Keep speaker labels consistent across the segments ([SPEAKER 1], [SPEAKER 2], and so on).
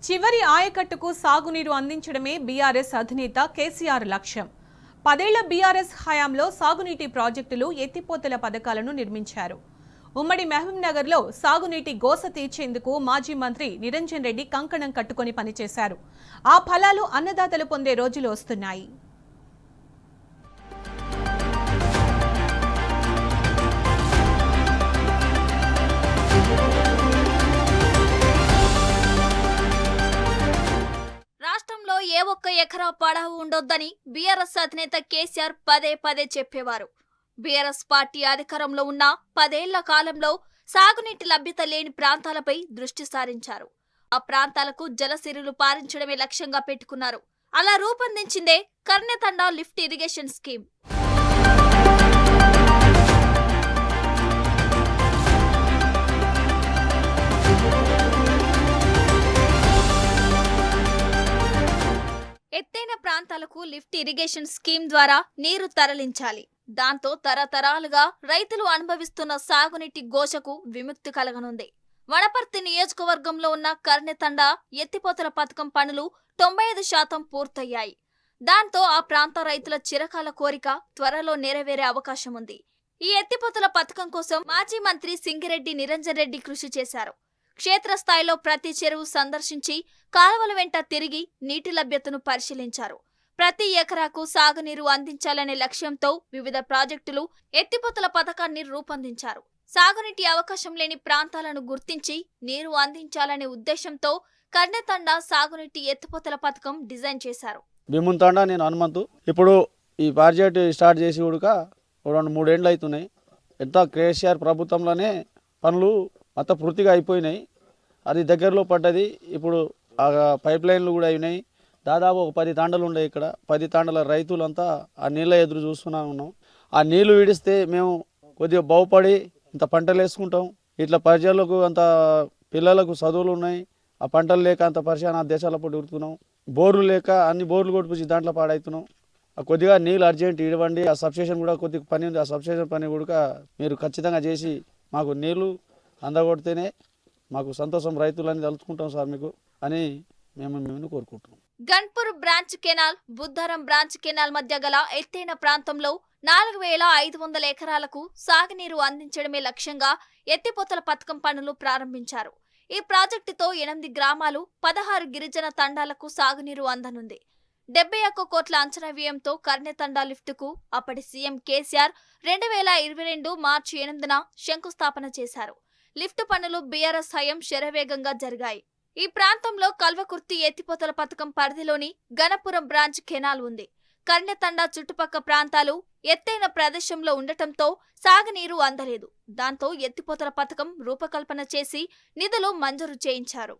[SPEAKER 1] చివరి ఆయకట్టుకు సాగునీరు అందించడమే బీఆర్ఎస్ అధినేత కేసీఆర్ లక్ష్యం. 10 ఏళ్ల బీఆర్ఎస్ హయాంలో సాగునీటి ప్రాజెక్టులు, ఎత్తిపోతల పథకాలను నిర్మించారు. ఉమ్మడి మహబూబ్నగర్లో సాగునీటి గోస తీర్చేందుకు మాజీ మంత్రి నిరంజన్ రెడ్డి కంకణం కట్టుకొని పనిచేశారు. ఆ ఫలాలు అన్నదాతలు పొందే రోజులు వస్తున్నాయి.
[SPEAKER 2] రాష్ట్రంలో ఏ ఒక్క ఎకరా పడవ ఉండొద్దని బీఆర్ఎస్ అధినేత కేసీఆర్ పదే పదే చెప్పేవారు. బీఆర్ఎస్ పార్టీ అధికారంలో ఉన్న 10 ఏళ్ల కాలంలో సాగునీటి లభ్యత లేని ప్రాంతాలపై దృష్టి సారించారు. ఆ ప్రాంతాలకు జలసిరులు పారించడమే లక్ష్యంగా పెట్టుకున్నారు. అలా రూపొందించిందే కర్ణెతండా లిఫ్ట్ ఇరిగేషన్ స్కీమ్. ఎత్తైన ప్రాంతాలకు లిఫ్ట్ ఇరిగేషన్ స్కీమ్ ద్వారా నీరు తరలించాలి. దాంతో తరతరాలుగా రైతులు అనుభవిస్తున్న సాగునీటి ఘోషకు విముక్తి కలగనుంది. వనపర్తి నియోజకవర్గంలో ఉన్న కర్ణెతండా ఎత్తిపోతల పథకం పనులు 95% పూర్తయ్యాయి. దాంతో ఆ ప్రాంత రైతుల చిరకాల కోరిక త్వరలో నెరవేరే అవకాశం ఉంది. ఈ ఎత్తిపోతల పథకం కోసం మాజీ మంత్రి సింగిరెడ్డి నిరంజన్ రెడ్డి కృషి చేశారు. క్షేత్రస్థాయిలో ప్రతి చెరువు సందర్శించి కాలువల వెంట తిరిగి నీటి లభ్యతను పరిశీలించారు. ప్రతి ఎకరాకు సాగునీరు అందించాలనే లక్ష్యంతో వివిధ ప్రాజెక్టులు, ఎత్తిపోతల పథకాన్ని రూపొందించారు. సాగునీటి అవకాశం లేని ప్రాంతాలను గుర్తించి నీరు అందించాలనే ఉద్దేశంతో కర్ణెతండా సాగునీటి ఎత్తిపోతల పథకం డిజైన్ చేశారు.
[SPEAKER 3] భీముంతాండా నేను హనుమంతు. ఇప్పుడు ఈ ప్రాజెక్ట్ స్టార్ట్ చేసి కూడా 2-3 ఏళ్ళు అవుతున్నాయి. ఎంత కేసీఆర్ ప్రభుత్వంలోనే పనులు అంత పూర్తిగా అయిపోయినాయి. అది దగ్గరలో పడ్డది. ఇప్పుడు ఆ పైప్ లైన్లు కూడా అయినాయి. దాదాపు ఒక 10 తాండలు ఉన్నాయి. ఇక్కడ 10 తాండల రైతులంతా ఆ నీళ్ళ ఎదురు చూస్తూనే ఉన్నాం. ఆ నీళ్లు విడిస్తే మేము కొద్దిగా బాగుపడి ఇంత పంటలు వేసుకుంటాం. ఇట్లా ప్రజలకు అంత పిల్లలకు చదువులు ఉన్నాయి. ఆ పంటలు లేక అంత పరిశాన దేశాల పొట్టి ఉడుతున్నాం. బోర్లు లేక అన్ని బోర్లు కొట్టుకొచ్చి దాంట్లో పాడవుతున్నాం. కొద్దిగా నీళ్ళు అర్జెంట్ ఇవ్వండి. ఆ సబ్స్టేషన్ కూడా కొద్దిగా పని ఉంది. ఆ సబ్స్టేషన్ పని కూడా మీరు ఖచ్చితంగా చేసి మాకు నీళ్లు అందగొడితేనే మాకు సంతోషం, రైతులని తలుచుకుంటాం సార్ మీకు అని మేము కోరుకుంటున్నాం.
[SPEAKER 2] Ganpur branch canal, Buddharam branch canal మధ్య గల ఎత్తైన ప్రాంతంలో 4500 ఎకరాలకు సాగునీరు అందించడమే లక్ష్యంగా ఎత్తిపోతల పథకం పనులు ప్రారంభించారు. ఈ ప్రాజెక్టుతో 8 గ్రామాలు, 16 గిరిజన తండాలకు సాగునీరు అందనుంది. 71 కోట్ల అంచనా వ్యయంతో కర్ణెతండా లిఫ్టుకు అప్పటి సీఎం కేసీఆర్ 2022 మార్చి 8న శంకుస్థాపన చేశారు. లిఫ్ట్ పనులు బీఆర్ఎస్ హయం శరవేగంగా జరిగాయి. ఈ ప్రాంతంలో కల్వకుర్తి ఎత్తిపోతల పథకం పరిధిలోని గణపురం బ్రాంచ్ కెనాల్ ఉంది. కర్ణెతండా చుట్టుపక్క ప్రాంతాలు ఎత్తైన ప్రదేశంలో ఉండటంతో సాగునీరు అందలేదు. దాంతో ఎత్తిపోతల పథకం రూపకల్పన చేసి నిధులు మంజూరు చేయించారు.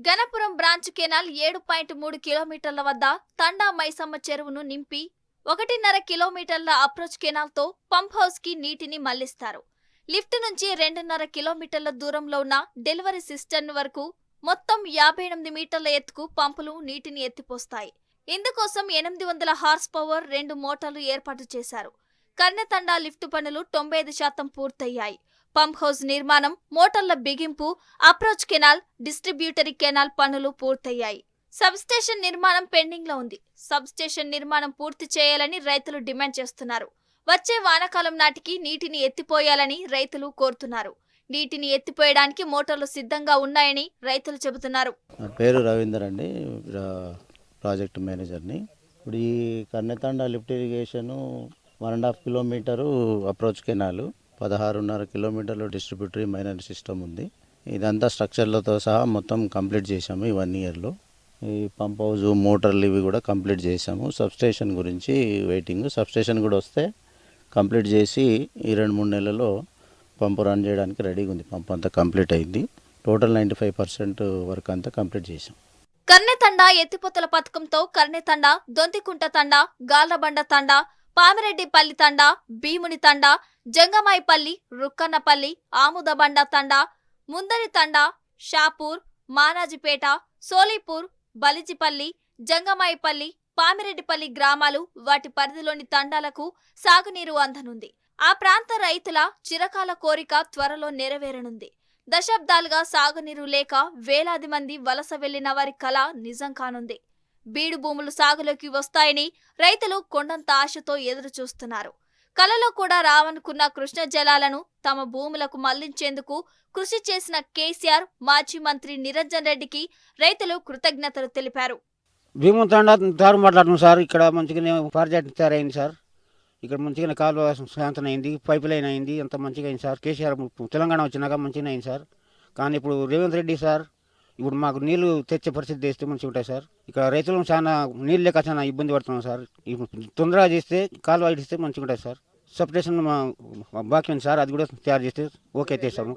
[SPEAKER 2] గణపురం బ్రాంచ్ కెనాల్ 7.3 కిలోమీటర్ల వద్ద తండా మైసమ్మ చెరువును నింపి 1.5 కిలోమీటర్ల అప్రోచ్ కెనాల్తో పంప్ హౌస్ కి నీటిని మళ్లిస్తారు. లిఫ్ట్ నుంచి 2.5 కిలోమీటర్ల దూరంలో ఉన్న డెలివరీ సిస్టర్న్ వరకు మొత్తం 58 మీటర్ల ఎత్తుకు పంపులు నీటిని ఎత్తిపోస్తాయి. ఇందుకోసం 800 హార్స్ పవర్ 2 మోటార్లు ఏర్పాటు చేశారు. కర్ణెతండా లిఫ్ట్ పనులు 95% పూర్తయ్యాయి. పంప్ హౌస్ నిర్మాణం, మోటార్ల బిగింపు, అప్రోచ్ కెనాల్, డిస్ట్రిబ్యూటరీ కెనాల్ పనులు పూర్తయ్యాయి. సబ్స్టేషన్ నిర్మాణం పెండింగ్ లో ఉంది. సబ్స్టేషన్ నిర్మాణం పూర్తి చేయాలని రైతులు డిమాండ్ చేస్తున్నారు. వచ్చే వానాకాలం నాటికి నీటిని ఎత్తిపోయాలని రైతులు కోరుతున్నారు. నీటిని ఎత్తిపోయడానికి మోటార్లు సిద్ధంగా ఉన్నాయని రైతులు చెబుతున్నారు.
[SPEAKER 4] నా పేరు రవీందర్ అండి, ప్రాజెక్ట్ మేనేజర్ని. ఇప్పుడు ఈ Karnethanda lift irrigation 1.5 kilometre approach canal, 16.5 కిలోమీటర్లు డిస్ట్రిబ్యూటరీ మైనర్ సిస్టమ్ ఉంది. ఇదంతా స్ట్రక్చర్లతో సహా మొత్తం కంప్లీట్ చేశాము ఈ 1 ఇయర్లో. ఈ పంప్ హౌస్, మోటార్లు ఇవి కూడా కంప్లీట్ చేశాము. సబ్స్టేషన్ గురించి వెయిటింగ్. సబ్స్టేషన్ కూడా వస్తే కంప్లీట్ చేసి ఈ 2-3 నెలల్లో పంపు రన్ చేయడానికి రెడీగా ఉంది. పంపు అంతా కంప్లీట్ అయింది. టోటల్ 95% వర్క్ అంతా కంప్లీట్ చేశాం.
[SPEAKER 2] కర్ణెతండా ఎత్తిపోతల పథకంతో కర్ణెతండా, దొంతికుంట తండా, గాళ్లబండ తండా, పామిరెడ్డిపల్లి తండా, భీముని తండా, జంగమాయిపల్లి, రుక్కన్నపల్లి, ఆముదబండ తండా, ముందరి తండా, షాపూర్, మానాజిపేట, సోలీపూర్, బలిజిపల్లి, జంగమాయిపల్లి, పామిరెడ్డిపల్లి గ్రామాలు, వాటి పరిధిలోని తండాలకు సాగునీరు అందనుంది. ఆ ప్రాంత రైతుల చిరకాల కోరిక త్వరలో నెరవేరనుంది. దశాబ్దాలుగా సాగునీరు లేక వేలాది మంది వలస వెళ్లిన వారి కల నిజం కానుంది. బీడు భూములు సాగులోకి వస్తాయని రైతులు కొండంత ఆశతో ఎదురు చూస్తున్నారు. కలలో కూడా రావనుకున్న కృష్ణ జలాలను తమ భూములకు మళ్లించేందుకు కృషి చేసిన కేసీఆర్, మాజీ మంత్రి నిరంజన్ రెడ్డికి రైతులు కృతజ్ఞతలు తెలిపారు.
[SPEAKER 5] భీము తారు మాట్లాడుతున్నాం సార్. ఇక్కడ మంచిగానే ప్రాజెక్ట్ తయారైంది సార్. ఇక్కడ మంచిగానే కాలువ శాంతం అయింది, పైప్ లైన్ అయింది, అంత మంచిగా అయింది సార్. కేసీఆర్ తెలంగాణ వచ్చినాక మంచిగానే అయింది సార్. కానీ ఇప్పుడు రేవంత్ రెడ్డి సార్ ఇప్పుడు మాకు నీళ్లు తెచ్చే పరిస్థితి చేస్తే మంచిగా ఉంటాయి సార్. ఇక్కడ రైతులు చాలా నీళ్ళు లేక చాలా ఇబ్బంది పడుతున్నాం సార్. ఇప్పుడు తొందరగా చేస్తే కాలువ ఇస్తే మంచిగా ఉంటుంది సార్. సబ్స్టేషన్ బాకీ ఉంది సార్, అది కూడా తయారు చేస్తే ఓకే చేస్తాము.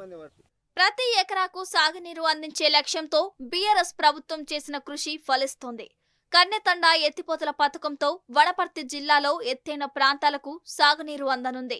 [SPEAKER 2] ప్రతి ఎకరాకు సాగునీరు అందించే లక్ష్యంతో బీఆర్ఎస్ ప్రభుత్వం చేసిన కృషి ఫలిస్తోంది. కన్నెతండ ఎత్తిపోతల పథకంతో వనపర్తి జిల్లాలో ఎత్తైన ప్రాంతాలకు సాగునీరు అందనుంది.